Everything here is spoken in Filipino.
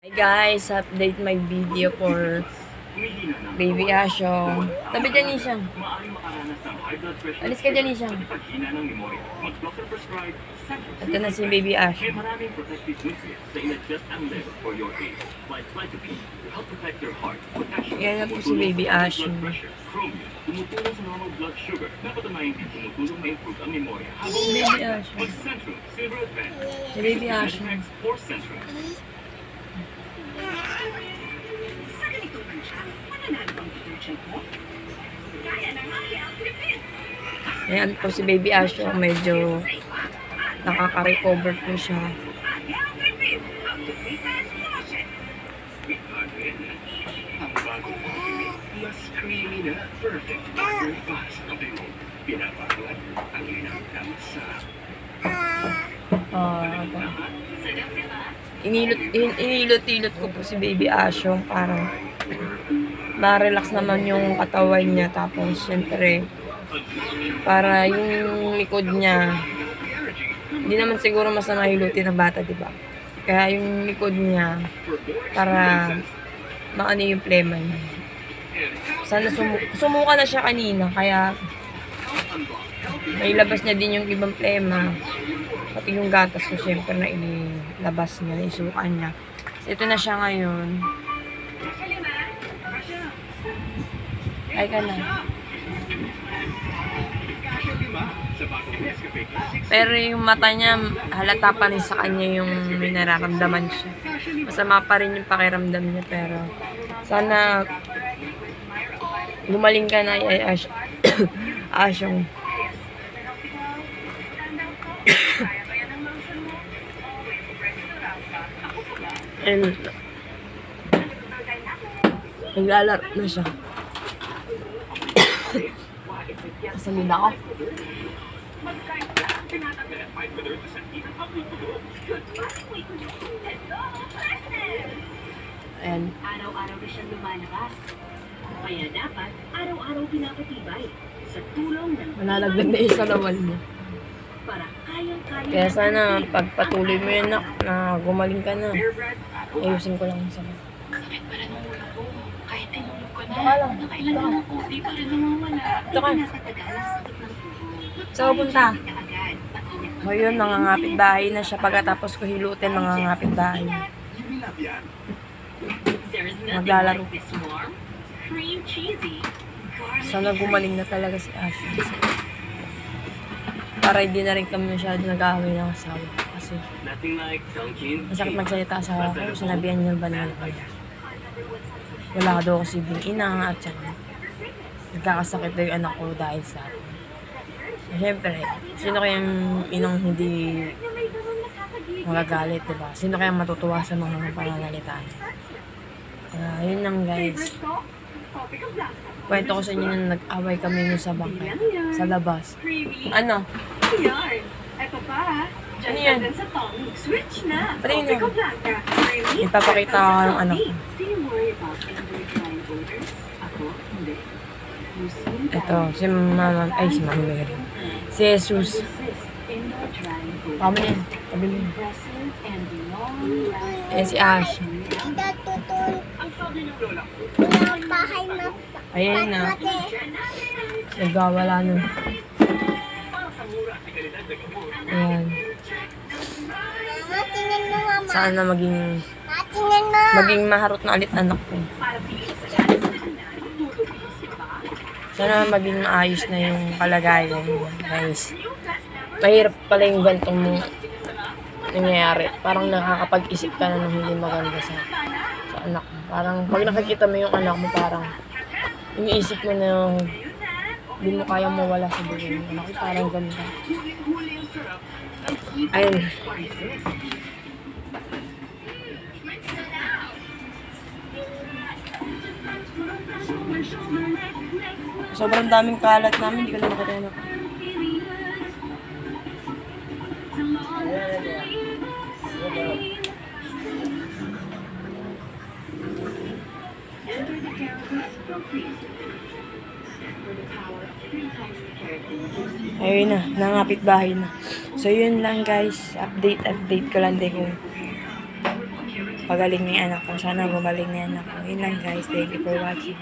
Hi guys, update my video for Baby Asyo. Tabi dyan siya. Alis ka dyan siya. Ito na si Baby Asyo. Yan na po si Baby Asyo. Tumutulong sa normal blood sugar. Dapat ang maingin, tumutulong ma-improve ang memorya. Baby Asyo. Si Baby Asyo. Sa ganito lang siya, mananalo ang detergent mo? Kaya ng Ariel Philippines. Ayan po si Baby Asyo. Medyo nakaka-recover po siya. Ariel Philippines, ang latest lotion. Ang bagong coffee, mas creamy na perfect breakfast kape mo. Pinapakulat ang linamdam sa Inilot-ilot ko po si Baby Asyo para ma-relax naman yung katawan niya. Tapos, syempre, para yung likod niya, hindi naman siguro masama hilutin ng bata, diba? Kaya yung likod niya, para maano yung plema niya. Sana sumuka na siya kanina, kaya nailabas niya din yung ibang plema. Pati yung gatas ko, syempre, na ilabas niya, isukan niya. So, ito na siya ngayon. Ay ka na. Pero yung mata niya, halata pa rin sa kanya yung may nararamdaman siya. Masama pa rin yung pakiramdam niya, pero sana gumaling ka na, Asyong. And naglalaro na siya. Kasamin ako. And Araw-araw na siyang lumalabas. Kaya dapat araw-araw pinapatibay sa tulong ng malalaglag na yung salawan mo. para kayang-kaya. Kaya sana pagpatuloy mo yun na gumaling ka na. Ayusin ko lang sa Sakit pa rin ang ulo ko. Kahit tinulog ko na. Baka lang. Nakailan na ako, di pa rin namawala. Ito ka. Nasa tagala, sakit ng tubo. Saan ka punta? Ka agad. Pag-ingat ka. Ngayon, mangangapit bahay na siya. Pagkatapos ko hilutin, mangangapit bahay. There's nothing Maglalaro. like this warm, cream cheesy, Sana gumaling na talaga si Ashley. Para hindi na rin kami masyado nag-aaway ng asawa. Kasi nothing like Dunkin'. masakit magsalita sa asawa ko. Sinabihan niya ba naman ako. Wala ka daw kasi ina at saka nagkakasakit daw yung anak ko dahil sa akin. Siyempre, sino kayang inang hindi magagalit, diba? Sino kayang matutuwa sa mga pangangalita niya? Yun lang guys. Kwento ko sa inyo na nag-away kami nun sa bangkay, sa labas. Ano? Yan. Ito pa. Ano yan? Diyan sa tongue. Switch na. Patingin Tropico mo. Blanca. Creamy. Ipapakita ko ng anak ko. Do you worry about underlying odors? Ako, hindi. You soon Ito, si Mama, ay si Mama Mary. Si Jesus. indoor drying odors. Kama na yan, tabi mo yun. Impressive and long-lasting. Eh, si Ash. Ang sabi ng lola ko, Ayan na. Nagwawala na. Ayan. Sana maging maharot na ulit anak ko. Sana maging maayos na yung kalagayan niya, guys. Mahirap pala yung gantong nangyayari. Parang nakakapag-isip ka na ng hindi maganda sa anak mo. Parang pag nakikita mo yung anak mo, parang iniisip mo na hindi mo kaya mawala sa buhay mo. Anak ko, parang ganda. Ayun. Sobrang daming kalat namin, hindi ko na makatayo. Ayun na, nangapit bahay na. So, yun lang guys. Update ko lang din kung pagaling na yung anak ko. Sana gumaling na yung anak ko. Yun lang guys. Thank you for watching.